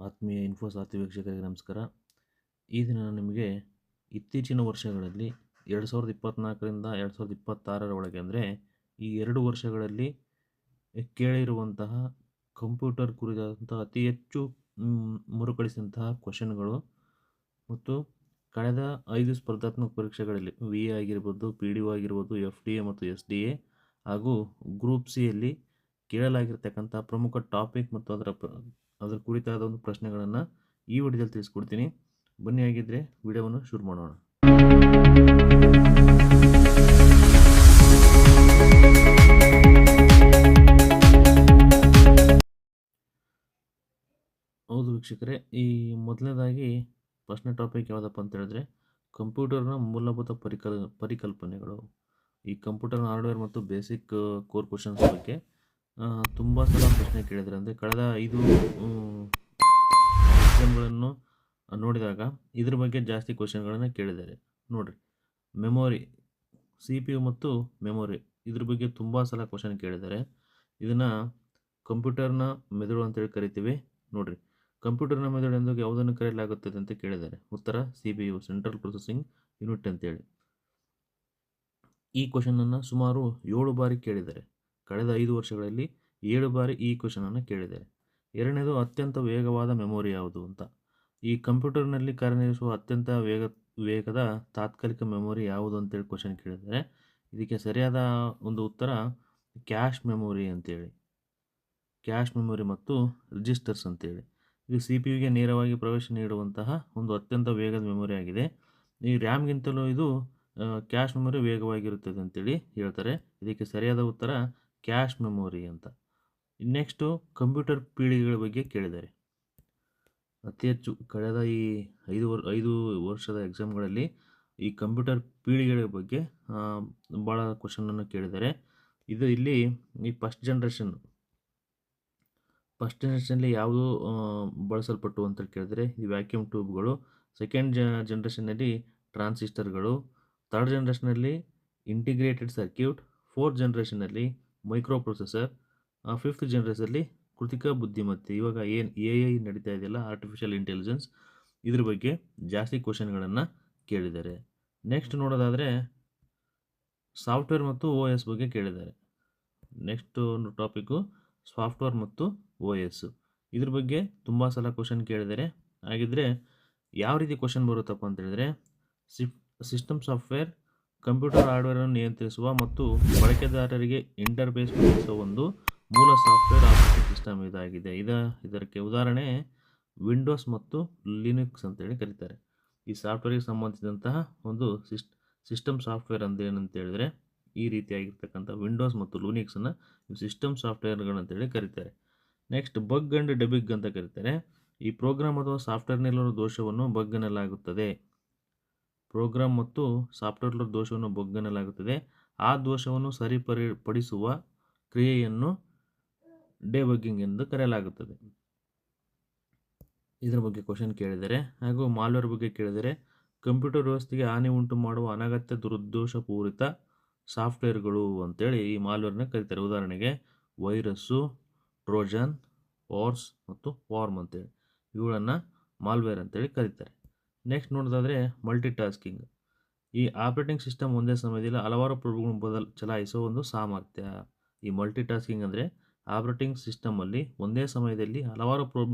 ಆತ್ಮೀಯ ಇನ್ಫೋಸಾತಿ ವೀಕ್ಷಕರಿಗೆ ನಮಸ್ಕಾರ. ಈ ದಿನ ನಾನು ನಿಮಗೆ ಇತ್ತೀಚಿನ ವರ್ಷಗಳಲ್ಲಿ 2024ರಿಂದ 2026ರ ಒಳಗೆ ಅಂದರೆ ಈ 2 ವರ್ಷಗಳಲ್ಲಿ ಕೇಳಿರುವಂತಹ ಕಂಪ್ಯೂಟರ್ ಕುರಿತಾದಂತಹ ಅತಿ ಹೆಚ್ಚು ಮರುಕಳಿಸಿದಂತಹ ಕ್ವೆಶ್ಚನ್ಗಳು ಮತ್ತು ಕಳೆದ 5 ಸ್ಪರ್ಧಾತ್ಮಕ ಪರೀಕ್ಷೆಗಳಲ್ಲಿ ವಿ ಎ ಆಗಿರ್ಬೋದು, ಪಿ ಡಿ ಒ ಆಗಿರ್ಬೋದು, ಎಫ್ ಡಿ ಎ ಮತ್ತು ಎಸ್ ಡಿ ಎ ಹಾಗೂ ಗ್ರೂಪ್ ಸಿಯಲ್ಲಿ ಕೇಳಲಾಗಿರ್ತಕ್ಕಂಥ ಪ್ರಮುಖ ಟಾಪಿಕ್ ಮತ್ತು ಅದರ ಕುರಿತಾದ ಒಂದು ಪ್ರಶ್ನೆಗಳನ್ನು ಈ ವಿಡಿಯೋದಲ್ಲಿ ತಿಳಿಸ್ಕೊಡ್ತೀನಿ. ಬನ್ನಿ, ಆಗಿದ್ದರೆ ವಿಡಿಯೋವನ್ನು ಶುರು ಮಾಡೋಣ. ಹೌದು ವೀಕ್ಷಕರೇ, ಈ ಮೊದಲನೇದಾಗಿ ಪ್ರಶ್ನೆ ಟಾಪಿಕ್ ಯಾವುದಪ್ಪ ಅಂತ ಹೇಳಿದ್ರೆ ಕಂಪ್ಯೂಟರ್ನ ಮೂಲಭೂತ ಪರಿಕಲ್ಪನೆಗಳು. ಈ ಕಂಪ್ಯೂಟರ್ನ ಹಾರ್ಡ್ವೇರ್ ಮತ್ತು ಬೇಸಿಕ್ ಕೋರ್ ಕ್ವಶನ್ಸ್ ಬಗ್ಗೆ ತುಂಬ ಸಲ ಪ್ರಶ್ನೆ ಕೇಳಿದರೆ, ಅಂದರೆ ಕಳೆದ 5 ಎಕ್ಸಾಮ್ಗಳನ್ನು ನೋಡಿದಾಗ ಇದ್ರ ಬಗ್ಗೆ ಜಾಸ್ತಿ ಕ್ವಶನ್ಗಳನ್ನು ಕೇಳಿದ್ದಾರೆ. ನೋಡಿರಿ, ಮೆಮೊರಿ, ಸಿ ಪಿ ಯು ಮತ್ತು ಮೆಮೊರಿ ಇದ್ರ ಬಗ್ಗೆ ತುಂಬ ಸಲ ಕ್ವಶನ್ ಕೇಳಿದ್ದಾರೆ. ಇದನ್ನು ಕಂಪ್ಯೂಟರ್ನ ಮೆದುಳು ಅಂತೇಳಿ ಕರಿತೀವಿ. ನೋಡಿರಿ, ಕಂಪ್ಯೂಟರ್ನ ಮೆದುಳು ಎಂದು ಯಾವುದನ್ನು ಕರೆಯಲಾಗುತ್ತದೆ ಅಂತ ಕೇಳಿದ್ದಾರೆ. ಉತ್ತರ C P U, central processing unit ಅಂತೇಳಿ. ಈ ಕ್ವಶನನ್ನು ಸುಮಾರು 7 ಬಾರಿ ಕೇಳಿದ್ದಾರೆ. ಕಳೆದ 5 ವರ್ಷಗಳಲ್ಲಿ 7 ಬಾರಿ ಈ ಕ್ವಶನನ್ನು ಕೇಳಿದ್ದಾರೆ. ಎರಡನೇದು, ಅತ್ಯಂತ ವೇಗವಾದ ಮೆಮೊರಿ ಯಾವುದು ಅಂತ. ಈ ಕಂಪ್ಯೂಟರ್ನಲ್ಲಿ ಕಾರ್ಯನಿರ್ವಹಿಸುವ ಅತ್ಯಂತ ವೇಗದ ತಾತ್ಕಾಲಿಕ ಮೆಮೊರಿ ಯಾವುದು ಅಂತೇಳಿ ಕ್ವಶನ್ ಕೇಳಿದ್ದಾರೆ. ಇದಕ್ಕೆ ಸರಿಯಾದ ಒಂದು ಉತ್ತರ ಕ್ಯಾಶ್ ಮೆಮೊರಿ ಅಂತೇಳಿ. ಕ್ಯಾಶ್ ಮೆಮೊರಿ ಮತ್ತು ರಿಜಿಸ್ಟರ್ಸ್ ಅಂತೇಳಿ. ಇದು ಸಿ ಪಿ ಯುಗೆ ನೇರವಾಗಿ ಪ್ರವೇಶ ನೀಡುವಂತಹ ಒಂದು ಅತ್ಯಂತ ವೇಗದ ಮೆಮೊರಿ ಆಗಿದೆ. ಈ ರ್ಯಾಮ್ಗಿಂತಲೂ ಇದು ಕ್ಯಾಶ್ ಮೆಮೊರಿ ವೇಗವಾಗಿರುತ್ತದೆ ಅಂತೇಳಿ ಹೇಳ್ತಾರೆ. ಇದಕ್ಕೆ ಸರಿಯಾದ ಉತ್ತರ ಕ್ಯಾಶ್ ಮೆಮೊರಿ ಅಂತ. ನೆಕ್ಸ್ಟು, ಕಂಪ್ಯೂಟರ್ ಪೀಳಿಗೆಗಳ ಬಗ್ಗೆ ಕೇಳಿದ್ದಾರೆ. ಅತಿ ಹೆಚ್ಚು ಕಳೆದ ಈ 5 ವರ್ಷದ ಎಕ್ಸಾಮ್ಗಳಲ್ಲಿ ಈ ಕಂಪ್ಯೂಟರ್ ಪೀಳಿಗೆಗಳ ಬಗ್ಗೆ ಭಾಳ ಕ್ವಶನನ್ನು ಕೇಳಿದ್ದಾರೆ. ಇಲ್ಲಿ ಈ ಫಸ್ಟ್ ಜನ್ರೇಷನ್ಲಿ ಯಾವುದು ಬಳಸಲ್ಪಟ್ಟು ಅಂತ ಕೇಳಿದರೆ ಈ ವ್ಯಾಕ್ಯೂಮ್ ಟ್ಯೂಬ್ಗಳು. ಸೆಕೆಂಡ್ ಜನ್ರೇಷನ್ನಲ್ಲಿ ಟ್ರಾನ್ಸಿಸ್ಟರ್ಗಳು. ಥರ್ಡ್ ಜನ್ರೇಷನಲ್ಲಿ ಇಂಟಿಗ್ರೇಟೆಡ್ ಸರ್ಕ್ಯೂಟ್. ಫೋರ್ತ್ ಜನ್ರೇಷನ್ನಲ್ಲಿ ಮೈಕ್ರೋ ಪ್ರೊಸೆಸರ್. ಫಿಫ್ತ್ ಜನ್ರೇಷನ್ನಲ್ಲಿ ಕೃತಿಕ ಬುದ್ಧಿಮತ್ತೆ. ಇವಾಗ ಏನು AI ನಡೀತಾ ಇದೆಯಲ್ಲ, ಆರ್ಟಿಫಿಷಿಯಲ್ ಇಂಟೆಲಿಜೆನ್ಸ್, ಇದ್ರ ಬಗ್ಗೆ ಜಾಸ್ತಿ ಕ್ವಶನ್ಗಳನ್ನು ಕೇಳಿದ್ದಾರೆ. ನೆಕ್ಸ್ಟ್ ನೋಡೋದಾದರೆ ಸಾಫ್ಟ್ವೇರ್ ಮತ್ತು OS ಬಗ್ಗೆ ಕೇಳಿದ್ದಾರೆ. ನೆಕ್ಸ್ಟ್ ಒಂದು ಟಾಪಿಕ್ಕು ಸಾಫ್ಟ್ವೇರ್ ಮತ್ತು OS. ಇದ್ರ ಬಗ್ಗೆ ತುಂಬ ಸಲ ಕ್ವಶನ್ ಕೇಳಿದ್ದಾರೆ. ಹಾಗಿದ್ರೆ ಯಾವ ರೀತಿ ಕ್ವಶನ್ ಬರುತ್ತಪ್ಪ ಅಂತ ಹೇಳಿದ್ರೆ, ಸಿಸ್ಟಮ್ ಸಾಫ್ಟ್ವೇರ್ ಕಂಪ್ಯೂಟರ್ ಹಾರ್ಡ್ವೇರನ್ನು ನಿಯಂತ್ರಿಸುವ ಮತ್ತು ಬಳಕೆದಾರರಿಗೆ ಇಂಟರ್ಫೇಸ್ ಒದಗಿಸುವ ಒಂದು ಮೂಲ ಸಾಫ್ಟ್ವೇರ್ ಆಪರೇಟಿಂಗ್ ಸಿಸ್ಟಮ್ ಇದಾಗಿದೆ. ಇದಕ್ಕೆ ಉದಾಹರಣೆ ವಿಂಡೋಸ್ ಮತ್ತು ಲಿನಕ್ಸ್ ಅಂತೇಳಿ ಕರೀತಾರೆ. ಈ ಸಾಫ್ಟ್ವೇರ್ಗೆ ಸಂಬಂಧಿಸಿದಂತಹ ಒಂದು ಸಿಸ್ಟಮ್ ಸಾಫ್ಟ್ವೇರ್ ಅಂತ ಏನಂತ ಹೇಳಿದ್ರೆ ಈ ರೀತಿಯಾಗಿರ್ತಕ್ಕಂಥ ವಿಂಡೋಸ್ ಮತ್ತು ಲಿನಕ್ಸನ್ನು ಸಿಸ್ಟಮ್ ಸಾಫ್ಟ್ವೇರ್ಗಳಂತೇಳಿ ಕರೀತಾರೆ. ನೆಕ್ಸ್ಟ್, ಬಗ್ ಆ್ಯಂಡ್ ಡೆಬಿಗ್ ಅಂತ ಕರೀತಾರೆ. ಈ ಪ್ರೋಗ್ರಾಮ್ ಅಥವಾ ಸಾಫ್ಟ್ವೇರ್ನಲ್ಲಿರುವ ದೋಷವನ್ನು ಬಗ್ ಅನ್ನಲಾಗುತ್ತದೆ. ಪ್ರೋಗ್ರಾಮ್ ಮತ್ತು ಸಾಫ್ಟ್ವೇರ್ನ ದೋಷವನ್ನು ಬಗ್ ಅನ್ನಲಾಗುತ್ತದೆ. ಆ ದೋಷವನ್ನು ಸರಿಪಡಿಸುವ ಕ್ರಿಯೆಯನ್ನು ಡೆಬಗ್ಗಿಂಗ್ ಎಂದು ಕರೆಯಲಾಗುತ್ತದೆ. ಇದರ ಬಗ್ಗೆ ಕ್ವಶನ್ ಕೇಳಿದರೆ. ಹಾಗೂ ಮಾಲ್ವೇರ್ ಬಗ್ಗೆ ಕೇಳಿದರೆ, ಕಂಪ್ಯೂಟರ್ ವ್ಯವಸ್ಥೆಗೆ ಹಾನಿ ಉಂಟು ಮಾಡುವ ಅನಗತ್ಯ ದುರುದ್ದೇಶಪೂರಿತ ಸಾಫ್ಟ್ವೇರ್ಗಳು ಅಂತೇಳಿ ಈ ಮಾಲ್ವೇರ್ನ ಕರೀತಾರೆ. ಉದಾಹರಣೆಗೆ ವೈರಸ್ಸು, ಟ್ರೋಜನ್ ಹಾರ್ಸ್ ಮತ್ತು ವಾರ್ಮ್ ಅಂತೇಳಿ ಇವುಗಳನ್ನು ಮಾಲ್ವೇರ್ ಅಂತೇಳಿ ಕರೀತಾರೆ. ನೆಕ್ಸ್ಟ್ ನೋಡೋದಾದರೆ ಮಲ್ಟಿಟಾಸ್ಕಿಂಗ್. ಈ ಆಪರೇಟಿಂಗ್ ಸಿಸ್ಟಮ್ ಒಂದೇ ಸಮಯದಲ್ಲಿ ಹಲವಾರು ಪ್ರೋಗ್ರಾಮ್ಗಳನ್ನು ಚಲಾಯಿಸುವ ಒಂದು ಸಾಮರ್ಥ್ಯ. ಈ ಮಲ್ಟಿಟಾಸ್ಕಿಂಗ್ ಅಂದರೆ ಆಪರೇಟಿಂಗ್ ಸಿಸ್ಟಮಲ್ಲಿ ಒಂದೇ ಸಮಯದಲ್ಲಿ ಹಲವಾರು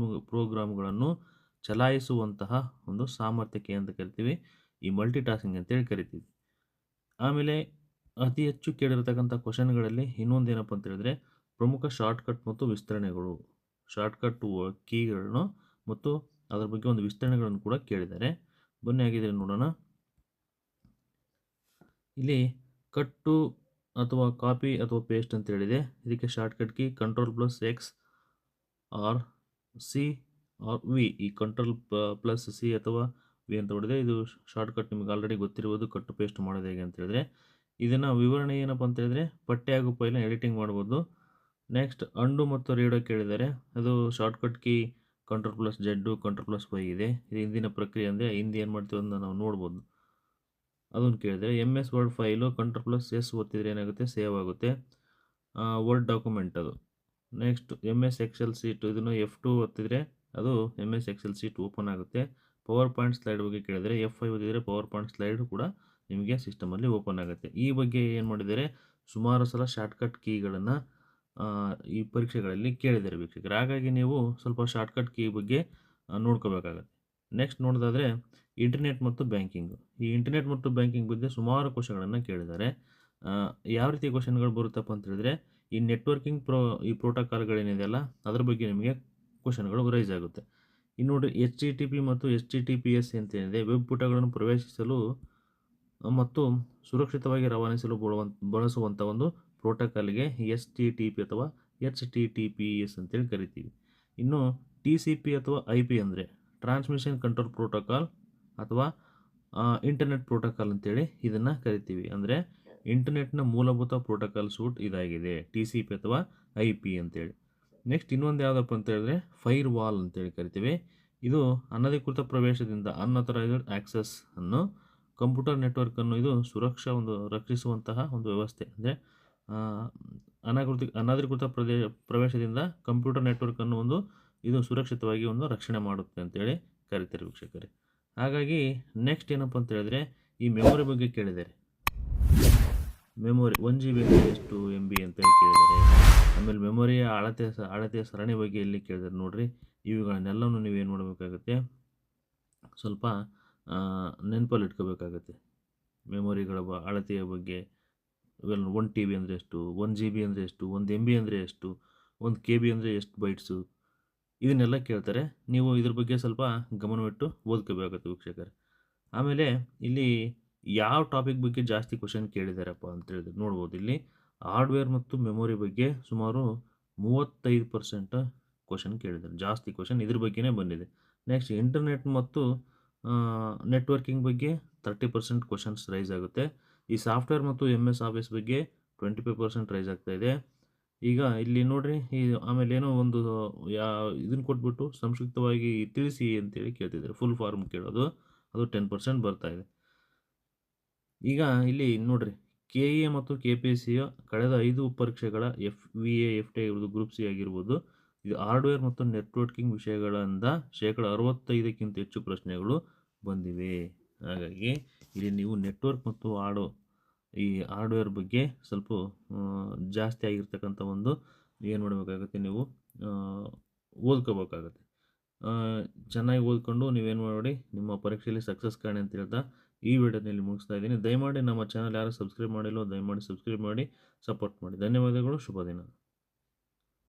ಪ್ರೋಗ್ರಾಮ್ಗಳನ್ನು ಚಲಾಯಿಸುವಂತಹ ಒಂದು ಸಾಮರ್ಥ್ಯಕ್ಕೆ ಅಂತ ಕರಿತೀವಿ ಈ ಮಲ್ಟಿಟಾಸ್ಕಿಂಗ್ ಅಂತೇಳಿ ಕರಿತೀವಿ. ಆಮೇಲೆ ಅತಿ ಹೆಚ್ಚು ಕೇಳಿರತಕ್ಕಂಥ ಕ್ವಶನ್ಗಳಲ್ಲಿ ಇನ್ನೊಂದೇನಪ್ಪ ಅಂತ ಹೇಳಿದ್ರೆ ಪ್ರಮುಖ ಶಾರ್ಟ್ಕಟ್ ಮತ್ತು ವಿಸ್ತರಣೆಗಳು. ಶಾರ್ಟ್ಕಟ್ ಕೀಗಳನ್ನು ಮತ್ತು ಅದರ ಬಗ್ಗೆ ಒಂದು ವಿಸ್ತರಣೆಗಳನ್ನು ಕೂಡ ಕೇಳಿದ್ದಾರೆ. ಬನ್ನಿ, ಆಗಿದ್ರೆ ನೋಡೋಣ. ಇಲ್ಲಿ ಕಟ್ಟು ಅಥವಾ ಕಾಪಿ ಅಥವಾ ಪೇಸ್ಟ್ ಅಂತ ಹೇಳಿದೆ. ಇದಕ್ಕೆ shortcut key Ctrl+X or C or V. ಈ Ctrl+C ಅಥವಾ ವಿ ಅಂತ ಹೊಡೆದೆ. ಇದು ಶಾರ್ಟ್ಕಟ್ ನಿಮಗೆ ಆಲ್ರೆಡಿ ಗೊತ್ತಿರ್ಬೋದು. ಕಟ್ಟು ಪೇಸ್ಟ್ ಮಾಡೋದು ಹೇಗೆ ಅಂತ ಹೇಳಿದ್ರೆ ಇದನ್ನು ವಿವರಣೆ ಏನಪ್ಪ ಅಂತ ಹೇಳಿದ್ರೆ ಪಠ್ಯ ಹಾಗೂ ಫೈಲ್ನ ಎಡಿಟಿಂಗ್ ಮಾಡ್ಬೋದು. ನೆಕ್ಸ್ಟ್, ಅಂಡು ಮತ್ತು ರೀಡೋ ಕೇಳಿದ್ದಾರೆ. ಅದು ಶಾರ್ಟ್ಕಟ್ ಕೀ Ctrl+Z, Ctrl+Y ಇದೆ. ಇದು ಹಿಂದಿನ ಪ್ರಕ್ರಿಯೆ, ಅಂದರೆ ಹಿಂದೆ ಏನು ಮಾಡ್ತೀವಿ ಅಂತ ನಾವು ನೋಡ್ಬೋದು. ಅದನ್ನು ಕೇಳಿದರೆ MS ವರ್ಡ್ ಫೈಲು Ctrl+S ಒತ್ತಿದ್ರೆ ಏನಾಗುತ್ತೆ, ಸೇವ್ ಆಗುತ್ತೆ. ವರ್ಡ್ ಡಾಕ್ಯುಮೆಂಟ್ ಅದು. ನೆಕ್ಸ್ಟ್ MS ಎಕ್ಸೆಲ್ ಶೀಟ್, ಇದನ್ನು F2 ಒತ್ತಿದ್ರೆ ಅದು MS ಎಕ್ಸೆಲ್ ಶೀಟ್ ಓಪನ್ ಆಗುತ್ತೆ. ಪವರ್ ಪಾಯಿಂಟ್ ಸ್ಲೈಡ್ ಬಗ್ಗೆ ಕೇಳಿದರೆ F5 ಒತ್ತಿದರೆ ಪವರ್ ಪಾಯಿಂಟ್ ಸ್ಲೈಡ್ ಕೂಡ ನಿಮಗೆ ಸಿಸ್ಟಮಲ್ಲಿ ಓಪನ್ ಆಗುತ್ತೆ. ಈ ಬಗ್ಗೆ ಏನು ಮಾಡಿದ್ದಾರೆ, ಸುಮಾರು ಸಲ ಶಾರ್ಟ್ಕಟ್ ಕೀಗಳನ್ನು ಈ ಪರೀಕ್ಷೆಗಳಲ್ಲಿ ಕೇಳಿದ್ದಾರೆ ವೀಕ್ಷಕರೇ. ಹಾಗಾಗಿ ನೀವು ಸ್ವಲ್ಪ ಶಾರ್ಟ್ಕಟ್ ಕೀ ಬಗ್ಗೆ ನೋಡ್ಕೋಬೇಕಾಗತ್ತೆ. ನೆಕ್ಸ್ಟ್ ನೋಡೋದಾದರೆ ಇಂಟರ್ನೆಟ್ ಮತ್ತು ಬ್ಯಾಂಕಿಂಗು. ಈ ಇಂಟರ್ನೆಟ್ ಮತ್ತು ಬ್ಯಾಂಕಿಂಗ್ ಬಗ್ಗೆ ಸುಮಾರು ಕ್ವಶನ್ಗಳನ್ನು ಕೇಳಿದ್ದಾರೆ. ಯಾವ ರೀತಿ ಕ್ವಶನ್ಗಳು ಬರುತ್ತಪ್ಪ ಅಂತ ಹೇಳಿದ್ರೆ, ಈ ನೆಟ್ವರ್ಕಿಂಗ್ ಈ ಪ್ರೋಟೋಕಾಲ್ಗಳೇನಿದೆಯಲ್ಲ ಅದ್ರ ಬಗ್ಗೆ ನಿಮಗೆ ಕ್ವಶನ್ಗಳು ರೈಸ್ ಆಗುತ್ತೆ. ಇನ್ನು ನೋಡಿರಿ HTTP ಮತ್ತು HTTPS ಅಂತೇನಿದೆ, ವೆಬ್ ಪುಟಗಳನ್ನು ಪ್ರವೇಶಿಸಲು ಮತ್ತು ಸುರಕ್ಷಿತವಾಗಿ ರವಾನಿಸಲು ಬಳಸುವಂಥ ಒಂದು ಪ್ರೋಟೋಕಾಲ್ಗೆ STTP ಅಥವಾ HTTPS ಅಂತೇಳಿ ಕರಿತೀವಿ. ಇನ್ನು TCP ಅಥವಾ IP ಅಂದರೆ ಟ್ರಾನ್ಸ್ಮಿಷನ್ ಕಂಟ್ರೋಲ್ ಪ್ರೋಟೋಕಾಲ್ ಅಥವಾ ಇಂಟರ್ನೆಟ್ ಪ್ರೋಟೋಕಾಲ್ ಅಂತೇಳಿ ಇದನ್ನು ಕರಿತೀವಿ. ಅಂದರೆ ಇಂಟರ್ನೆಟ್ನ ಮೂಲಭೂತ ಪ್ರೋಟೋಕಾಲ್ ಸೂಟ್ ಇದಾಗಿದೆ, TCP ಅಥವಾ IP ಅಂತೇಳಿ. ನೆಕ್ಸ್ಟ್ ಇನ್ನೊಂದು ಯಾವುದಪ್ಪ ಅಂತ ಹೇಳಿದ್ರೆ ಫೈರ್ ವಾಲ್ ಅಂತೇಳಿ ಕರಿತೀವಿ. ಇದು ಅನಧಿಕೃತ ಪ್ರವೇಶದಿಂದ ಅನ್ಅಥರೈಸ್ಡ್ ಆಕ್ಸೆಸ್ ಅನ್ನು ಕಂಪ್ಯೂಟರ್ ನೆಟ್ವರ್ಕನ್ನು ಇದು ರಕ್ಷಿಸುವಂತಹ ಒಂದು ವ್ಯವಸ್ಥೆ. ಅಂದರೆ ಅನಧಿಕೃತ ಪ್ರವೇಶದಿಂದ ಕಂಪ್ಯೂಟರ್ ನೆಟ್ವರ್ಕನ್ನು ಇದು ಸುರಕ್ಷಿತವಾಗಿ ರಕ್ಷಣೆ ಮಾಡುತ್ತೆ ಅಂತೇಳಿ ಕರಿತಾರೆ ವೀಕ್ಷಕರೇ. ಹಾಗಾಗಿ ನೆಕ್ಸ್ಟ್ ಏನಪ್ಪ ಅಂತ ಹೇಳಿದ್ರೆ ಈ ಮೆಮೊರಿ ಬಗ್ಗೆ ಕೇಳಿದ್ದಾರೆ. ಮೆಮೊರಿ 1 GB ಅಂದರೆ ಎಷ್ಟು MB ಅಂತೇಳಿ ಕೇಳಿದ್ದಾರೆ. ಆಮೇಲೆ ಮೆಮೊರಿಯ ಅಳತೆಯ ಸರಣಿ ಬಗ್ಗೆ ಎಲ್ಲಿ ಕೇಳಿದ್ದಾರೆ ನೋಡಿರಿ. ಇವುಗಳನ್ನೆಲ್ಲವೂ ನೀವೇನು ಮಾಡಬೇಕಾಗುತ್ತೆ, ಸ್ವಲ್ಪ ನೆನಪಲ್ಲಿ ಇಟ್ಕೋಬೇಕಾಗತ್ತೆ. ಮೆಮೊರಿಗಳ ಅಳತೆಯ ಬಗ್ಗೆ 1 TB ಅಂದರೆ ಎಷ್ಟು, 1 GB ಅಂದರೆ ಎಷ್ಟು, 1 MB ಅಂದರೆ ಎಷ್ಟು, 1 KB ಅಂದರೆ ಎಷ್ಟು ಬೈಟ್ಸು, ಇದನ್ನೆಲ್ಲ ಕೇಳ್ತಾರೆ. ನೀವು ಇದ್ರ ಬಗ್ಗೆ ಸ್ವಲ್ಪ ಗಮನವಿಟ್ಟು ಓದ್ಕೋಬೇಕಾಗುತ್ತೆ ವೀಕ್ಷಕರೇ. ಆಮೇಲೆ ಇಲ್ಲಿ ಯಾವ ಟಾಪಿಕ್ ಬಗ್ಗೆ ಜಾಸ್ತಿ ಕ್ವಶನ್ ಕೇಳಿದ್ದಾರಪ್ಪ ಅಂತ ಹೇಳಿದ್ರೆ ನೋಡ್ಬೋದು. ಇಲ್ಲಿ ಹಾರ್ಡ್ವೇರ್ ಮತ್ತು ಮೆಮೊರಿ ಬಗ್ಗೆ ಸುಮಾರು 35% ಕ್ವಶನ್ ಕೇಳಿದ್ದಾರೆ. ಜಾಸ್ತಿ ಕ್ವಶನ್ ಇದ್ರ ಬಗ್ಗೆನೇ ಬಂದಿದೆ. ನೆಕ್ಸ್ಟ್ ಇಂಟರ್ನೆಟ್ ಮತ್ತು ನೆಟ್ವರ್ಕಿಂಗ್ ಬಗ್ಗೆ 30% ಕ್ವಶನ್ಸ್ ರೈಸ್ ಆಗುತ್ತೆ. ಈ ಸಾಫ್ಟ್ವೇರ್ ಮತ್ತು MS ಆಫೀಸ್ ಬಗ್ಗೆ 25% ರೈಸ್ ಆಗ್ತಾ ಇದೆ. ಈಗ ಇಲ್ಲಿ ನೋಡ್ರಿ, ಆಮೇಲೆ ಏನೋ ಒಂದು ಇದನ್ನು ಕೊಟ್ಬಿಟ್ಟು ಸಂಕ್ಷಿಪ್ತವಾಗಿ ತಿಳಿಸಿ ಅಂತೇಳಿ ಕೇಳ್ತಿದ್ದಾರೆ. ಫುಲ್ ಫಾರ್ಮ್ ಕೇಳೋದು, ಅದು 10% ಬರ್ತಾ ಇದೆ. ಈಗ ಇಲ್ಲಿ ನೋಡ್ರಿ, KE ಮತ್ತು KPSCಯ ಕಳೆದ 5 ಪರೀಕ್ಷೆಗಳ FVA, FTI ಆಗಿರ್ಬೋದು, ಗ್ರೂಪ್ C ಆಗಿರ್ಬೋದು, ಇದು ಹಾರ್ಡ್ವೇರ್ ಮತ್ತು ನೆಟ್ವರ್ಕಿಂಗ್ ವಿಷಯಗಳಿಂದ 65% ಹೆಚ್ಚು ಪ್ರಶ್ನೆಗಳು ಬಂದಿವೆ. ಹಾಗಾಗಿ ಇಲ್ಲಿ ನೀವು ನೆಟ್ವರ್ಕ್ ಮತ್ತು ಈ ಹಾರ್ಡ್ವೇರ್ ಬಗ್ಗೆ ಸ್ವಲ್ಪ ಜಾಸ್ತಿ ಆಗಿರ್ತಕ್ಕಂಥ ಏನು ಮಾಡಬೇಕಾಗುತ್ತೆ, ನೀವು ಓದ್ಕೋಬೇಕಾಗತ್ತೆ. ಚೆನ್ನಾಗಿ ಓದ್ಕೊಂಡು ನೀವೇನು ಮಾಡಿ ನಿಮ್ಮ ಪರೀಕ್ಷೆಯಲ್ಲಿ ಸಕ್ಸಸ್ ಕಾಣಿ ಅಂತ ಹೇಳ್ತಾ ಈ ವಿಡಿಯೋದಲ್ಲಿ ಮುಗಿಸ್ತಾ ಇದ್ದೀನಿ. ದಯಮಾಡಿ ನಮ್ಮ ಚಾನಲ್ ಯಾರು ಸಬ್ಸ್ಕ್ರೈಬ್ ಮಾಡಿಲ್ಲೋ ದಯಮಾಡಿ ಸಬ್ಸ್ಕ್ರೈಬ್ ಮಾಡಿ, ಸಪೋರ್ಟ್ ಮಾಡಿ. ಧನ್ಯವಾದಗಳು. ಶುಭ ದಿನ.